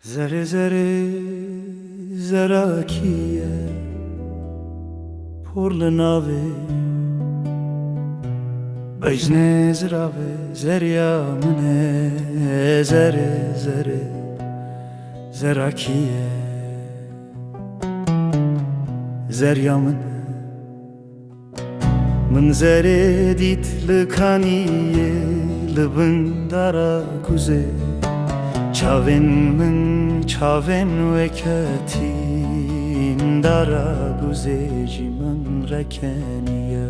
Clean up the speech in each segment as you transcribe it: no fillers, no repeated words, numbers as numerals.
Zere zere zerakiye Porle nave Bejne zrave zerya mne Zere zere zerakiye Zerya mne Min zere dit lkaniye Libin dara kuze Çavin min çavin ve ketin Dara guzeci min rekeniye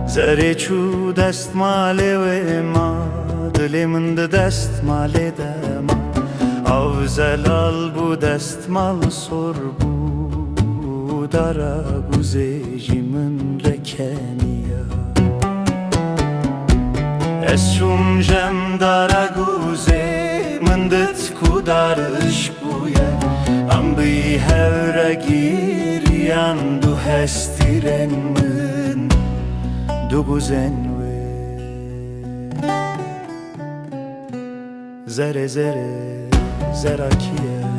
Zere çu destmale ve ma Dili min de destmale de ma Av zelal bu destmal sor bu Dara guzeci min rekeniye Es çum jem dara guze Min dit ku dar ishq buye Am bi hevre giriyan Du hestiren min Du guzen ve Zere zere zerakiye